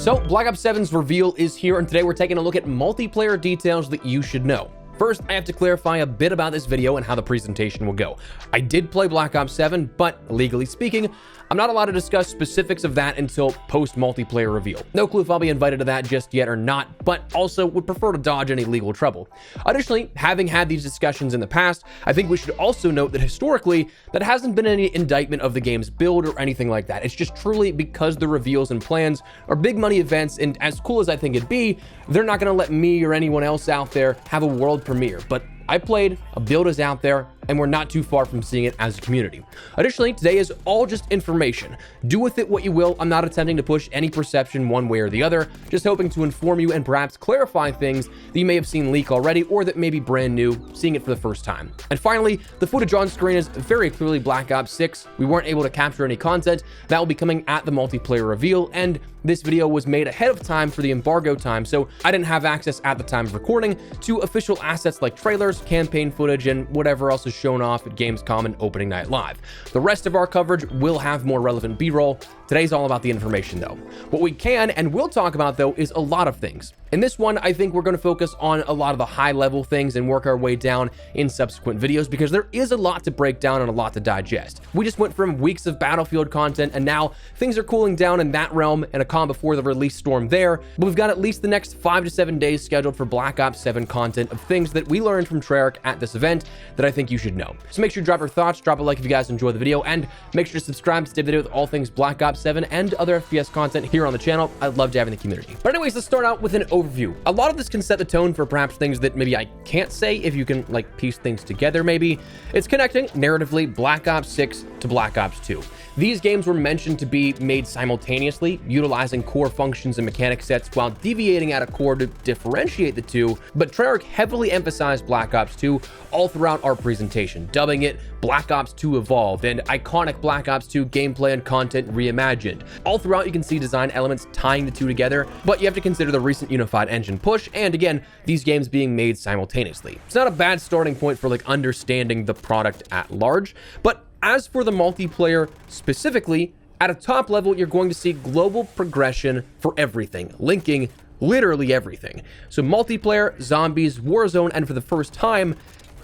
So Black Ops 7's reveal is here, and today we're taking a look at multiplayer details that you should know. First, I have to clarify a bit about this video and how the presentation will go. I did play Black Ops 7, but legally speaking, I'm not allowed to discuss specifics of that until post-multiplayer reveal. No clue if I'll be invited to that just yet or not, but also would prefer to dodge any legal trouble. Additionally, having had these discussions in the past, I think we should also note that historically, that hasn't been any indictment of the game's build or anything like that. It's just truly because the reveals and plans are big money events, and as cool as I think it'd be, they're not gonna let me or anyone else out there have a world premiere. But I played, a build is out there, and we're not too far from seeing it as a community. Additionally, today is all just information. Do with it what you will. I'm not attempting to push any perception one way or the other, just hoping to inform you and perhaps clarify things that you may have seen leak already or that may be brand new, seeing it for the first time. And finally, the footage on screen is very clearly Black Ops 6. We weren't able to capture any content. That will be coming at the multiplayer reveal, and this video was made ahead of time for the embargo time, so I didn't have access at the time of recording to official assets like trailers, campaign footage, and whatever else is shown off at Gamescom and Opening Night Live. The rest of our coverage will have more relevant B-roll. Today's all about the information though. What we can and will talk about though is a lot of things. In this one, I think we're going to focus on a lot of the high level things and work our way down in subsequent videos because there is a lot to break down and a lot to digest. We just went from weeks of Battlefield content and now things are cooling down in that realm and a calm before the release storm there, but we've got at least the next 5 to 7 days scheduled for Black Ops 7 content of things that we learned from Treyarch at this event that I think you should know. So make sure to drop your thoughts, drop a like if you guys enjoy the video, and make sure to subscribe to stay up to date with all things Black Ops 7 and other FPS content here on the channel. I'd love to have in the community. But anyways, let's start out with an overview. A lot of this can set the tone for perhaps things that maybe I can't say if you can like piece things together maybe. It's connecting narratively Black Ops 6 to Black Ops 2. These games were mentioned to be made simultaneously, utilizing core functions and mechanic sets while deviating at a core to differentiate the two, but Treyarch heavily emphasized Black Ops 2 all throughout our presentation, dubbing it Black Ops 2 Evolved and iconic Black Ops 2 gameplay and content reimagined. All throughout you can see design elements tying the two together, but you have to consider the recent unified engine push and again, these games being made simultaneously. It's not a bad starting point for like understanding the product at large, but as for the multiplayer specifically, at a top level, you're going to see global progression for everything, linking literally everything. So multiplayer, zombies, Warzone, and for the first time,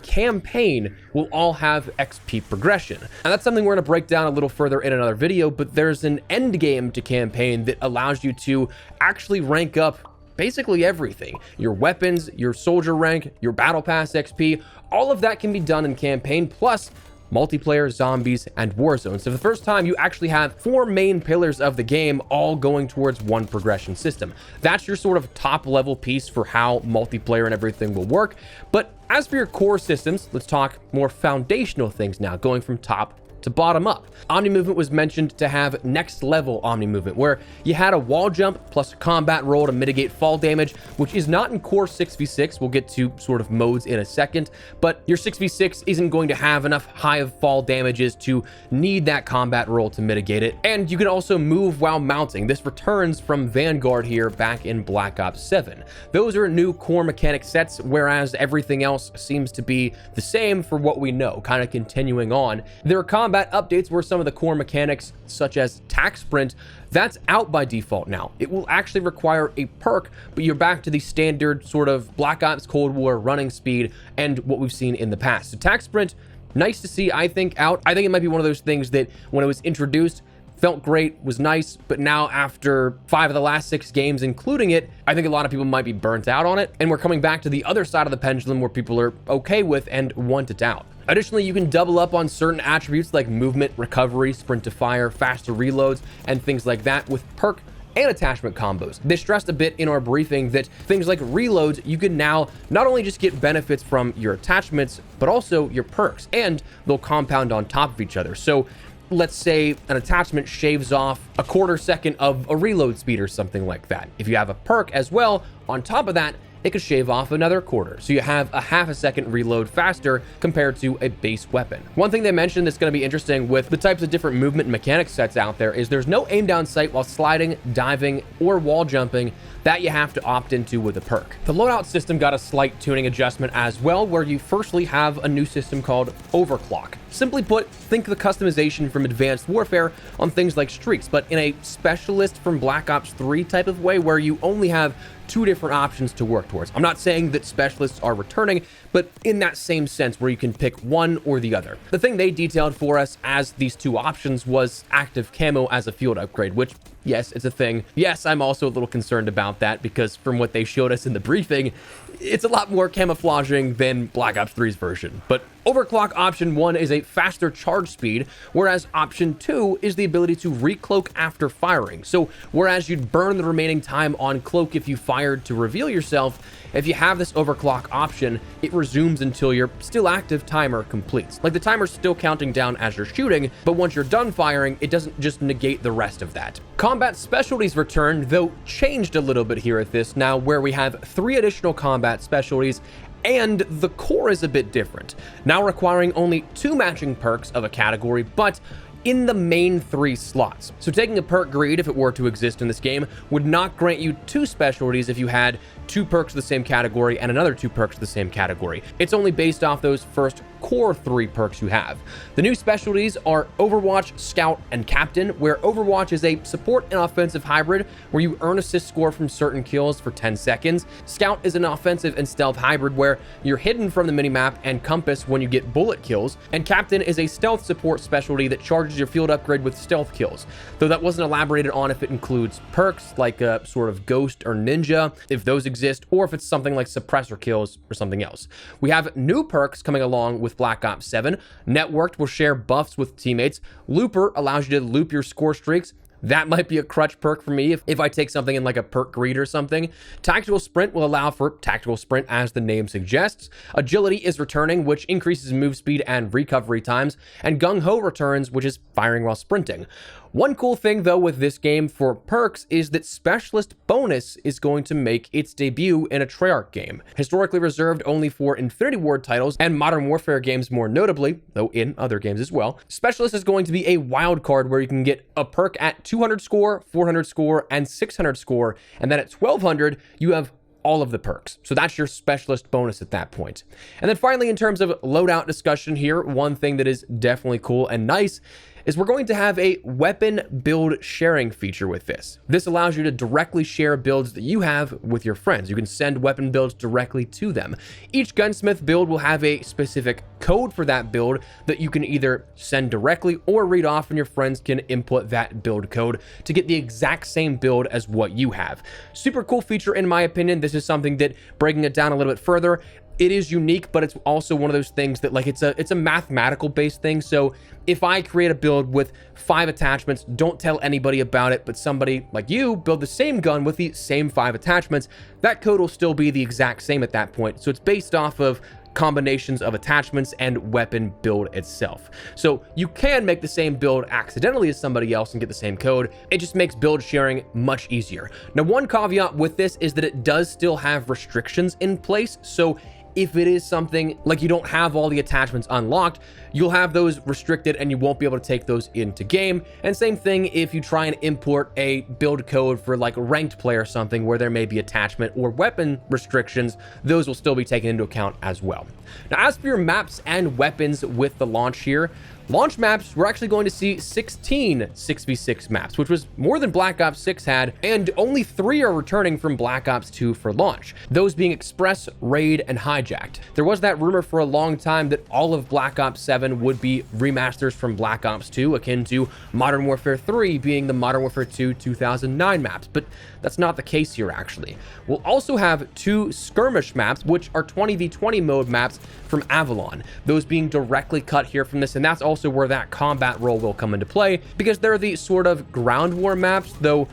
campaign will all have XP progression. And that's something we're going to break down a little further in another video, but there's an end game to campaign that allows you to actually rank up basically everything. Your weapons, your soldier rank, your battle pass XP, all of that can be done in campaign, plus multiplayer, zombies, and Warzone. So for the first time, you actually have 4 main pillars of the game all going towards one progression system. That's your sort of top level piece for how multiplayer and everything will work. But as for your core systems, let's talk more foundational things now, going from top to bottom up. Omnimovement was mentioned to have next level Omnimovement, where you had a wall jump plus a combat roll to mitigate fall damage, which is not in core 6v6. We'll get to sort of modes in a second, but your 6v6 isn't going to have enough high of fall damages to need that combat roll to mitigate it. And you can also move while mounting. This returns from Vanguard here back in Black Ops 7. Those are new core mechanic sets, whereas everything else seems to be the same for what we know, kind of continuing on. There are combat updates where some of the core mechanics, such as tac sprint, that's out by default now. It will actually require a perk, but you're back to the standard sort of Black Ops Cold War running speed and what we've seen in the past. So tac sprint, nice to see, I think, out. I think it might be one of those things that when it was introduced, felt great, was nice, but now after 5 of the last 6 games, including it, I think a lot of people might be burnt out on it, and we're coming back to the other side of the pendulum where people are okay with and want it out. Additionally, you can double up on certain attributes like movement, recovery, sprint to fire, faster reloads, and things like that with perk and attachment combos. They stressed a bit in our briefing that things like reloads, you can now not only just get benefits from your attachments, but also your perks, and they'll compound on top of each other. So let's say an attachment shaves off a quarter second of a reload speed or something like that. If you have a perk as well, on top of that, it could shave off another quarter, so you have a half a second reload faster compared to a base weapon. One thing they mentioned that's going to be interesting with the types of different movement and mechanic sets out there is there's no aim down sight while sliding, diving, or wall jumping that you have to opt into with a perk. The loadout system got a slight tuning adjustment as well, where you firstly have a new system called Overclock. Simply put, think the customization from Advanced Warfare on things like streaks, but in a specialist from Black Ops 3 type of way where you only have two different options to work towards. I'm not saying that specialists are returning, but in that same sense where you can pick one or the other. The thing they detailed for us as these two options was active camo as a field upgrade, which, yes, it's a thing. Yes, I'm also a little concerned about that because from what they showed us in the briefing, it's a lot more camouflaging than Black Ops 3's version. But Overclock option 1 is a faster charge speed, whereas option 2 is the ability to recloak after firing. So whereas you'd burn the remaining time on cloak if you fired to reveal yourself, if you have this overclock option, it resumes until your still active timer completes. Like the timer's still counting down as you're shooting, but once you're done firing, it doesn't just negate the rest of that. Combat specialties returned, though changed a little bit here at this now, where we have 3 additional combat specialties, and the core is a bit different, now requiring only 2 matching perks of a category, but in the main 3 slots. So taking a perk greed, if it were to exist in this game, would not grant you 2 specialties if you had 2 perks of the same category and another 2 perks of the same category. It's only based off those first core 3 perks you have. The new specialties are Overwatch, Scout, and Captain, where Overwatch is a support and offensive hybrid where you earn assist score from certain kills for 10 seconds. Scout is an offensive and stealth hybrid where you're hidden from the minimap and compass when you get bullet kills. And Captain is a stealth support specialty that charges your field upgrade with stealth kills, though that wasn't elaborated on if it includes perks like a sort of ghost or ninja, if those exist, or if it's something like suppressor kills or something else. We have new perks coming along with Black Ops 7. Networked will share buffs with teammates. Looper allows you to loop your score streaks. That might be a crutch perk for me if I take something in like a perk greed or something. Tactical Sprint will allow for tactical sprint as the name suggests. Agility is returning, which increases move speed and recovery times. And Gung Ho returns, which is firing while sprinting. One cool thing though with this game for perks is that Specialist Bonus is going to make its debut in a Treyarch game. Historically reserved only for Infinity Ward titles and Modern Warfare games more notably, though in other games as well, Specialist is going to be a wild card where you can get a perk at 200 score, 400 score, and 600 score, and then at 1200 you have all of the perks. So that's your specialist bonus at that point. And then finally, in terms of loadout discussion here, one thing that is definitely cool and nice is we're going to have a weapon build sharing feature with this. This allows you to directly share builds that you have with your friends. You can send weapon builds directly to them. Each gunsmith build will have a specific code for that build that you can either send directly or read off, and your friends can input that build code to get the exact same build as what you have. Super cool feature in my opinion. This is something that, breaking it down a little bit further, it is unique, but it's also one of those things that like it's a mathematical based thing. So if I create a build with 5 attachments, don't tell anybody about it, but somebody like you build the same gun with the same 5 attachments, that code will still be the exact same at that point. So it's based off of combinations of attachments and weapon build itself. So you can make the same build accidentally as somebody else and get the same code. It just makes build sharing much easier. Now, one caveat with this is that it does still have restrictions in place. So if it is something like you don't have all the attachments unlocked, you'll have those restricted and you won't be able to take those into game. And same thing if you try and import a build code for like ranked play or something where there may be attachment or weapon restrictions, those will still be taken into account as well. Now, as for your maps and weapons with the launch here, launch maps, we're actually going to see 16 6v6 maps, which was more than Black Ops 6 had, and only 3 are returning from Black Ops 2 for launch, those being Express, Raid, and Hijacked. There was that rumor for a long time that all of Black Ops 7 would be remasters from Black Ops 2, akin to Modern Warfare 3 being the Modern Warfare 2 2009 maps, but that's not the case here actually. We'll also have 2 skirmish maps, which are 20v20 mode maps from Avalon, those being directly cut here from this, and that's also where that combat role will come into play, because they're the sort of ground war maps, though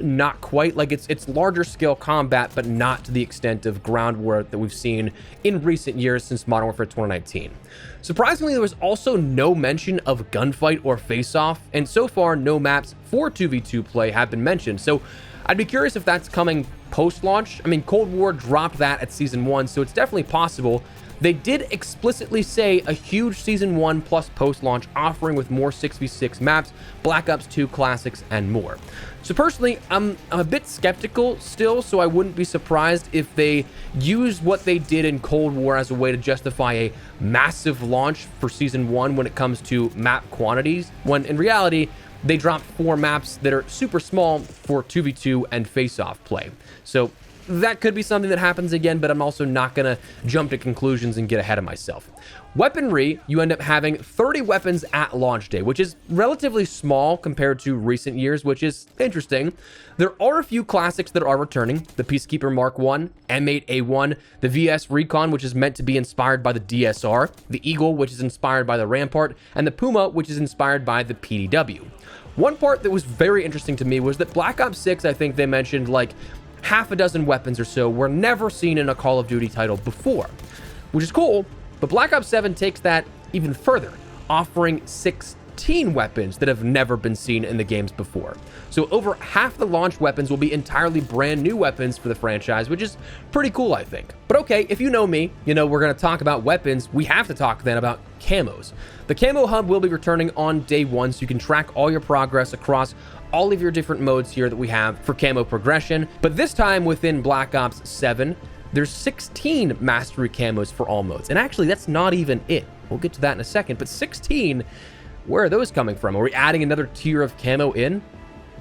not quite. Like it's larger scale combat, but not to the extent of ground war that we've seen in recent years since Modern Warfare 2019. Surprisingly, there was also no mention of gunfight or face-off, and so far no maps for 2v2 play have been mentioned. So I'd be curious if that's coming post-launch. I mean, Cold War dropped that at Season 1, so it's definitely possible. They did explicitly say a huge Season 1 plus post-launch offering with more 6v6 maps, Black Ops 2 classics, and more. So personally, I'm a bit skeptical still, so I wouldn't be surprised if they used what they did in Cold War as a way to justify a massive launch for Season 1 when it comes to map quantities, when in reality, they dropped 4 maps that are super small for 2v2 and face-off play. So that could be something that happens again, but I'm also not going to jump to conclusions and get ahead of myself. Weaponry, you end up having 30 weapons at launch day, which is relatively small compared to recent years, which is interesting. There are a few classics that are returning: the Peacekeeper Mark 1, M8A1, the VS Recon, which is meant to be inspired by the DSR, the Eagle, which is inspired by the Rampart, and the Puma, which is inspired by the PDW. One part that was very interesting to me was that Black Ops 6, I think they mentioned like half a dozen weapons or so were never seen in a Call of Duty title before, which is cool, but Black Ops 7 takes that even further, offering 16 weapons that have never been seen in the games before. So over half the launch weapons will be entirely brand new weapons for the franchise, which is pretty cool, I think. But okay, if you know me, you know we're going to talk about weapons. We have to talk then about camos. The Camo Hub will be returning on day 1, so you can track all your progress across all of your different modes here that we have for camo progression. But this time within Black Ops 7, there's 16 mastery camos for all modes. And actually, that's not even it. We'll get to that in a second. But 16, where are those coming from? Are we adding another tier of camo in?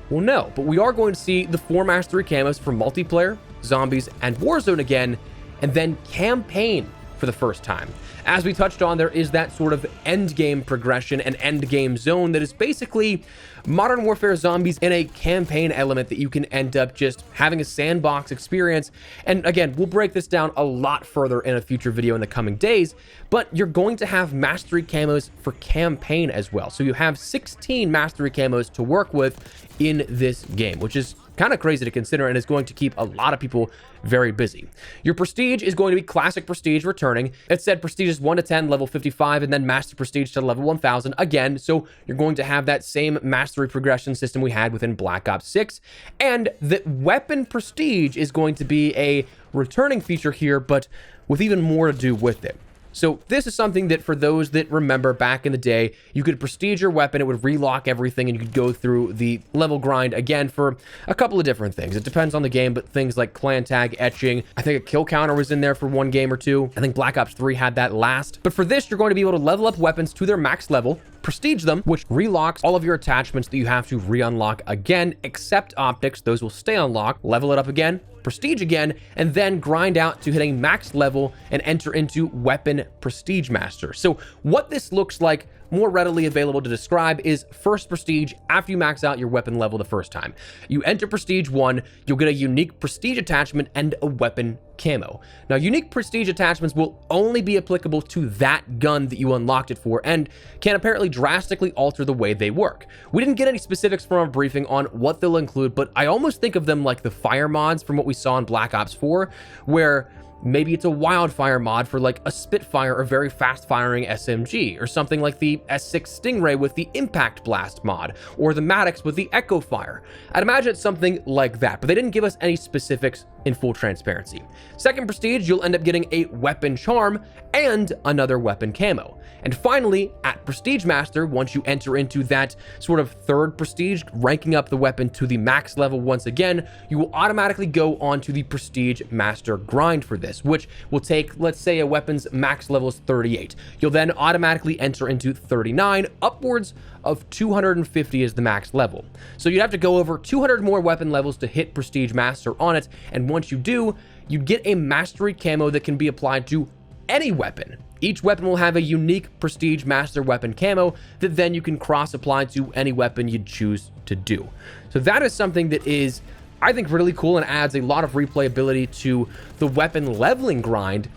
Well, no. But we are going to see the 4 mastery camos for multiplayer, zombies, and Warzone again, and then campaign for the first time. As we touched on, there is that sort of end game progression and end game zone that is basically Modern Warfare Zombies in a campaign element that you can end up just having a sandbox experience. And again, we'll break this down a lot further in a future video in the coming days, but you're going to have mastery camos for campaign as well. So you have 16 mastery camos to work with in this game, which is kind of crazy to consider and is going to keep a lot of people very busy. Your prestige is going to be classic prestige returning. It said prestige is 1 to 10, level 55, and then master prestige to level 1000 again. So you're going to have that same mastery progression system we had within Black Ops 6. And the weapon prestige is going to be a returning feature here, but with even more to do with it. So this is something that for those that remember back in the day, you could prestige your weapon, it would relock everything, and you could go through the level grind again for a couple of different things. It depends on the game, but things like clan tag, etching, I think a kill counter was in there for one game or two. I think Black Ops 3 had that last. But for this, you're going to be able to level up weapons to their max level, prestige them, which relocks all of your attachments that you have to re-unlock again, except optics. Those will stay unlocked. Level it up again, prestige again, and then grind out to hitting max level and enter into weapon prestige master. So what this looks like, more readily available to describe, is first prestige after you max out your weapon level the first time. You enter prestige 1, you'll get a unique prestige attachment and a weapon camo. Now, unique prestige attachments will only be applicable to that gun that you unlocked it for and can apparently drastically alter the way they work. We didn't get any specifics from our briefing on what they'll include, but I almost think of them like the fire mods from what we saw in Black Ops 4, where maybe it's a wildfire mod for like a Spitfire or very fast firing SMG, or something like the S6 Stingray with the Impact Blast mod, or the Maddox with the Echo Fire. I'd imagine it's something like that, but they didn't give us any specifics in full transparency. Second prestige, you'll end up getting a weapon charm and another weapon camo. And finally, at Prestige Master, once you enter into that sort of third prestige, ranking up the weapon to the max level once again, you will automatically go on to the Prestige Master grind for this, which will take, let's say, a weapon's max level is 38. You'll then automatically enter into 39, upwards of 250 is the max level. So you'd have to go over 200 more weapon levels to hit Prestige Master on it, and once you do, you get a mastery camo that can be applied to any weapon. Each weapon will have a unique Prestige Master weapon camo that then you can cross-apply to any weapon you'd choose to do. So that is something that is, I think, really cool and adds a lot of replayability to the weapon leveling grind.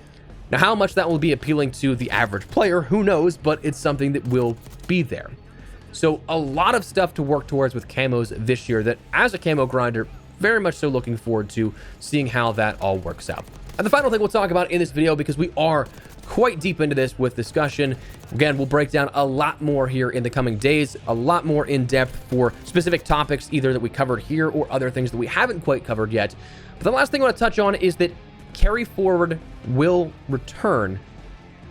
Now, how much that will be appealing to the average player, who knows, but it's something that will be there. So a lot of stuff to work towards with camos this year that, as a camo grinder, very much so looking forward to seeing how that all works out. And the final thing we'll talk about in this video, because we are quite deep into this with discussion, again, we'll break down a lot more here in the coming days, a lot more in depth for specific topics, either that we covered here or other things that we haven't quite covered yet. But the last thing I want to touch on is that carry forward will return,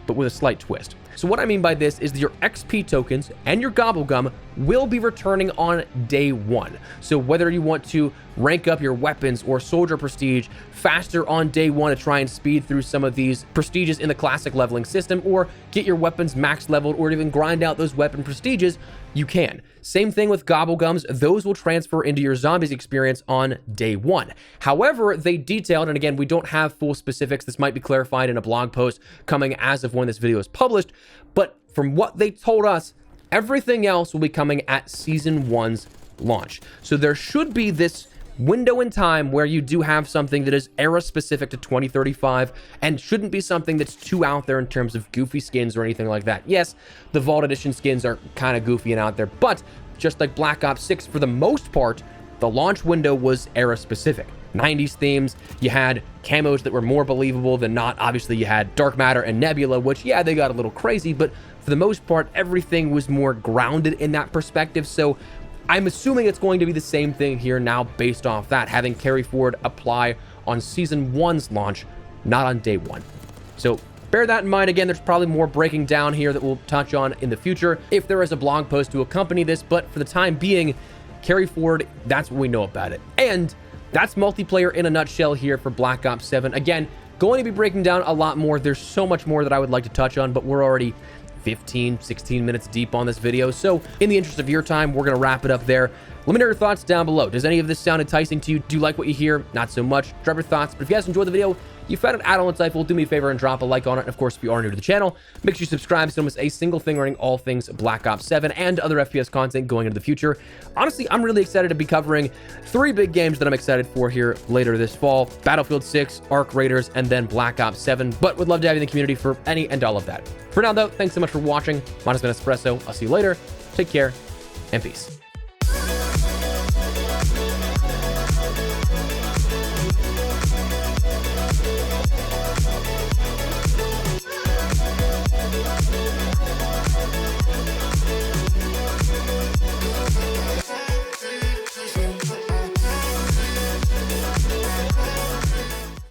but with a slight twist. So what I mean by this is that your XP tokens and your Gobblegum will be returning on day 1. So whether you want to rank up your weapons or soldier prestige faster on day 1 to try and speed through some of these prestiges in the classic leveling system, or get your weapons max leveled, or even grind out those weapon prestiges, you can. Same thing with Gobblegums, those will transfer into your zombies experience on day 1. However, they detailed, and again, we don't have full specifics, this might be clarified in a blog post coming as of when this video is published, but from what they told us, everything else will be coming at Season 1's launch. So there should be this window in time where you do have something that is era specific to 2035 and shouldn't be something that's too out there in terms of goofy skins or anything like that. Yes, the Vault Edition skins are kind of goofy and out there, but just like Black Ops 6, for the most part, the launch window was era specific. 90s themes, you had camos that were more believable than not. Obviously, you had Dark Matter and Nebula, which, yeah, they got a little crazy, but for the most part, everything was more grounded in that perspective. So I'm assuming it's going to be the same thing here now based off that, having carry forward apply on Season 1's launch, not on day 1. So bear that in mind. Again, there's probably more breaking down here that we'll touch on in the future if there is a blog post to accompany this, but for the time being, carry forward, that's what we know about it. And that's multiplayer in a nutshell here for Black Ops 7. Again, going to be breaking down a lot more. There's so much more that I would like to touch on, but we're already 15, 16 minutes deep on this video. So in the interest of your time, we're going to wrap it up there. Let me know your thoughts down below. Does any of this sound enticing to you? Do you like what you hear? Not so much. Drop your thoughts. But if you guys enjoyed the video, you found it add-on insightful, do me a favor and drop a like on it. And of course, if you are new to the channel, make sure you subscribe so you don't miss a single thing running all things Black Ops 7 and other FPS content going into the future. Honestly, I'm really excited to be covering 3 big games that I'm excited for here later this fall: Battlefield 6, Arc Raiders, and then Black Ops 7. But would love to have you in the community for any and all of that. For now, though, thanks so much for watching. Mine has been Espresso. I'll see you later. Take care and peace.